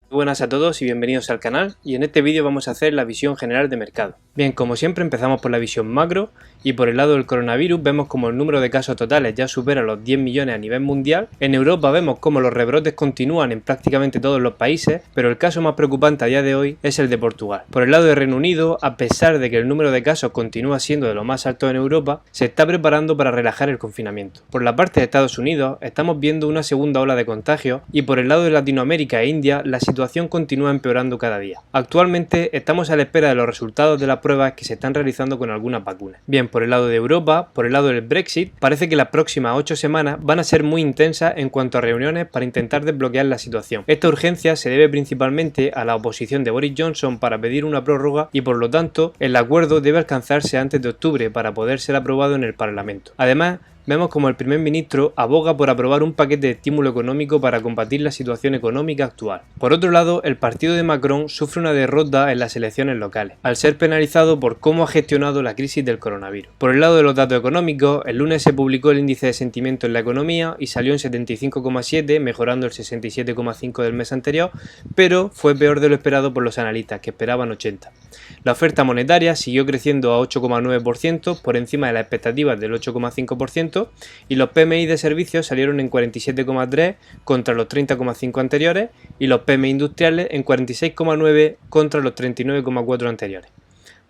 Buenas a todos y bienvenidos al canal, y en este vídeo vamos a hacer la visión general de mercado. Bien, como siempre empezamos por la visión macro, y por el lado del coronavirus vemos como el número de casos totales ya supera los 10 millones a nivel mundial. En Europa vemos como los rebrotes continúan en prácticamente todos los países, pero el caso más preocupante a día de hoy es el de Portugal. Por el lado de Reino Unido, a pesar de que el número de casos continúa siendo de lo más alto en Europa, se está preparando para relajar el confinamiento. Por la parte de Estados Unidos estamos viendo una segunda ola de contagios, y por el lado de Latinoamérica e India la situación continúa empeorando cada día. Actualmente estamos a la espera de los resultados de las pruebas que se están realizando con algunas vacunas. Bien, por el lado de Europa, por el lado del Brexit, parece que las próximas 8 semanas van a ser muy intensas en cuanto a reuniones para intentar desbloquear la situación. Esta urgencia se debe principalmente a la oposición de Boris Johnson para pedir una prórroga, y por lo tanto el acuerdo debe alcanzarse antes de octubre para poder ser aprobado en el Parlamento. Además, vemos como el primer ministro aboga por aprobar un paquete de estímulo económico para combatir la situación económica actual. Por otro lado, el partido de Macron sufre una derrota en las elecciones locales, al ser penalizado por cómo ha gestionado la crisis del coronavirus. Por el lado de los datos económicos, el lunes se publicó el índice de sentimiento en la economía y salió en 75,7, mejorando el 67,5 del mes anterior, pero fue peor de lo esperado por los analistas, que esperaban 80. La oferta monetaria siguió creciendo a 8,9%, por encima de las expectativas del 8,5%, y los PMI de servicios salieron en 47,3 contra los 30,5 anteriores, y los PMI industriales en 46,9 contra los 39,4 anteriores.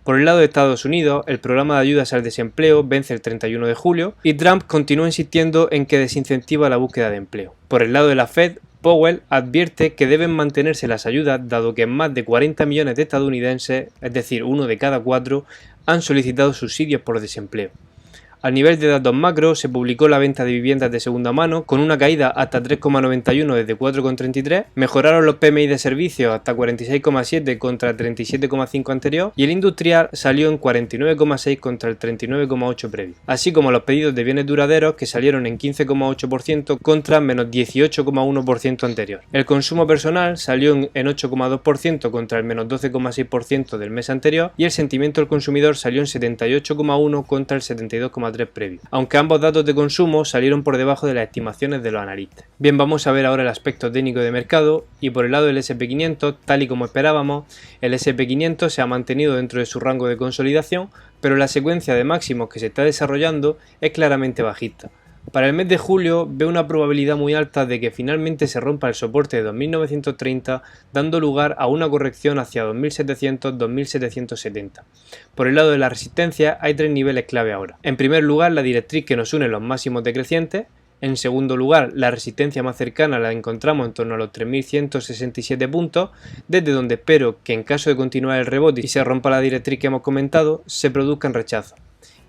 Por el lado de Estados Unidos, el programa de ayudas al desempleo vence el 31 de julio y Trump continúa insistiendo en que desincentiva la búsqueda de empleo. Por el lado de la Fed, Powell advierte que deben mantenerse las ayudas dado que más de 40 millones de estadounidenses, es decir, 1 de cada 4, han solicitado subsidios por desempleo. A nivel de datos macro, se publicó la venta de viviendas de segunda mano con una caída hasta 3,91 desde 4,33, mejoraron los PMI de servicios hasta 46,7 contra 37,5 anterior, y el industrial salió en 49,6 contra el 39,8 previo, así como los pedidos de bienes duraderos, que salieron en 15,8% contra menos 18,1% anterior. El consumo personal salió en 8,2% contra el menos 12,6% del mes anterior, y el sentimiento del consumidor salió en 78,1 contra el 72,3 previo, aunque ambos datos de consumo salieron por debajo de las estimaciones de los analistas. Bien, vamos a ver ahora el aspecto técnico de mercado, y por el lado del S&P 500, tal y como esperábamos, el S&P 500 se ha mantenido dentro de su rango de consolidación, pero la secuencia de máximos que se está desarrollando es claramente bajista. Para el mes de julio veo una probabilidad muy alta de que finalmente se rompa el soporte de 2930, dando lugar a una corrección hacia 2700-2770. Por el lado de la resistencia hay 3 niveles clave ahora. En primer lugar, la directriz que nos une los máximos decrecientes. En segundo lugar, la resistencia más cercana la encontramos en torno a los 3167 puntos, desde donde espero que en caso de continuar el rebote y se rompa la directriz que hemos comentado, se produzcan rechazos.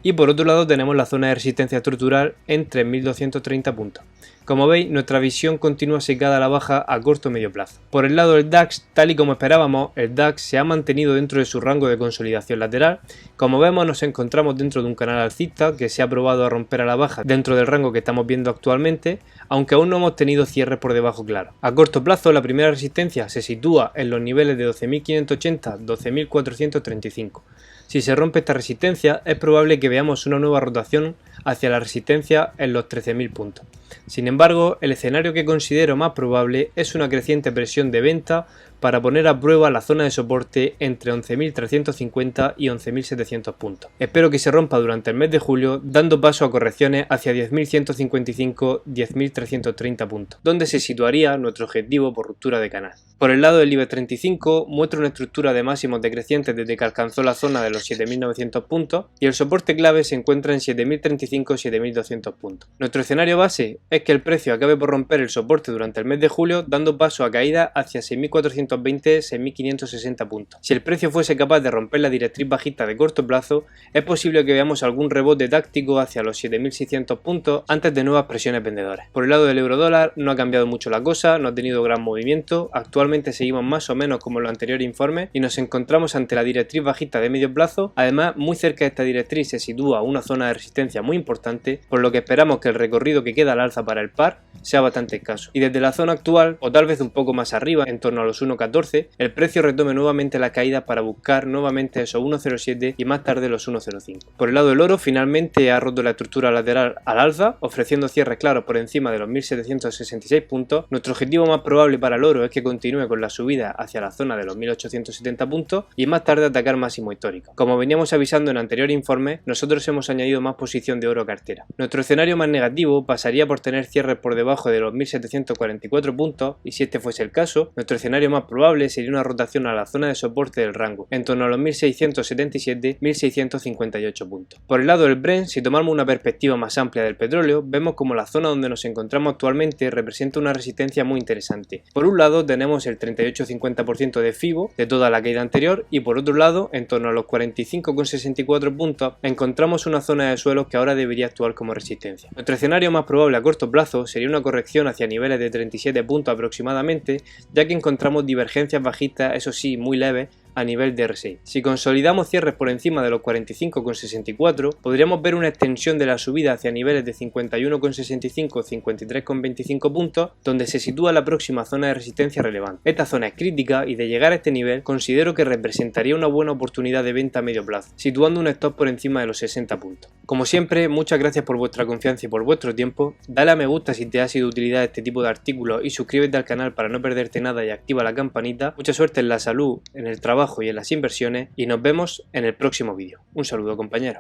Y por otro lado tenemos la zona de resistencia estructural en 3230 puntos. Como veis, nuestra visión continúa secada a la baja a corto o medio plazo. Por el lado del DAX, tal y como esperábamos, el DAX se ha mantenido dentro de su rango de consolidación lateral. Como vemos, nos encontramos dentro de un canal alcista que se ha probado a romper a la baja dentro del rango que estamos viendo actualmente, aunque aún no hemos tenido cierres por debajo claro. A corto plazo, la primera resistencia se sitúa en los niveles de 12.580-12.435. Si se rompe esta resistencia, es probable que veamos una nueva rotación hacia la resistencia en los 13.000 puntos. Sin embargo, el escenario que considero más probable es una creciente presión de venta para poner a prueba la zona de soporte entre 11.350 y 11.700 puntos. Espero que se rompa durante el mes de julio, dando paso a correcciones hacia 10.155-10.330 puntos, donde se situaría nuestro objetivo por ruptura de canal. Por el lado del IBEX 35 muestra una estructura de máximos decrecientes desde que alcanzó la zona de los 7.900 puntos, y el soporte clave se encuentra en 7.035-7.200 puntos. Nuestro escenario base es que el precio acabe por romper el soporte durante el mes de julio, dando paso a caída hacia 6.420-6.560 puntos. Si el precio fuese capaz de romper la directriz bajista de corto plazo, es posible que veamos algún rebote táctico hacia los 7.600 puntos antes de nuevas presiones vendedoras. Por el lado del euro dólar no ha cambiado mucho la cosa, no ha tenido gran movimiento, actualmente seguimos más o menos como en los anteriores informes y nos encontramos ante la directriz bajista de medio plazo. Además, muy cerca de esta directriz se sitúa una zona de resistencia muy importante, por lo que esperamos que el recorrido que queda al alza para el par sea bastante escaso. Y desde la zona actual, o tal vez un poco más arriba, en torno a los 1.14, el precio retome nuevamente la caída para buscar nuevamente esos 1.07 y más tarde los 1.05. Por el lado del oro, finalmente ha roto la estructura lateral al alza, ofreciendo cierres claros por encima de los 1.766 puntos. Nuestro objetivo más probable para el oro es que continúe con la subida hacia la zona de los 1.870 puntos y más tarde atacar máximo histórico. Como veníamos avisando en anterior informe, nosotros hemos añadido más posición de oro a cartera. Nuestro escenario más negativo pasaría por tener cierres por debajo de los 1.744 puntos y si este fuese el caso, nuestro escenario más probable sería una rotación a la zona de soporte del rango, en torno a los 1.677-1.658 puntos. Por el lado del Brent, si tomamos una perspectiva más amplia del petróleo, vemos como la zona donde nos encontramos actualmente representa una resistencia muy interesante. Por un lado tenemos el 38,50% de FIBO de toda la caída anterior y por otro lado, en torno a los 45,64 puntos, encontramos una zona de suelos que ahora debería actuar como resistencia. Nuestro escenario más probable a corto plazo sería una corrección hacia niveles de 37 puntos aproximadamente, ya que encontramos divergencias bajistas, eso sí, muy leves, a nivel de RSI. Si consolidamos cierres por encima de los 45,64, podríamos ver una extensión de la subida hacia niveles de 51,65 o 53,25 puntos, donde se sitúa la próxima zona de resistencia relevante. Esta zona es crítica y de llegar a este nivel considero que representaría una buena oportunidad de venta a medio plazo, situando un stop por encima de los 60 puntos. Como siempre, muchas gracias por vuestra confianza y por vuestro tiempo. Dale a me gusta si te ha sido de utilidad este tipo de artículos y suscríbete al canal para no perderte nada y activa la campanita. Mucha suerte en la salud, en el trabajo y en las inversiones y nos vemos en el próximo vídeo. Un saludo, compañeros.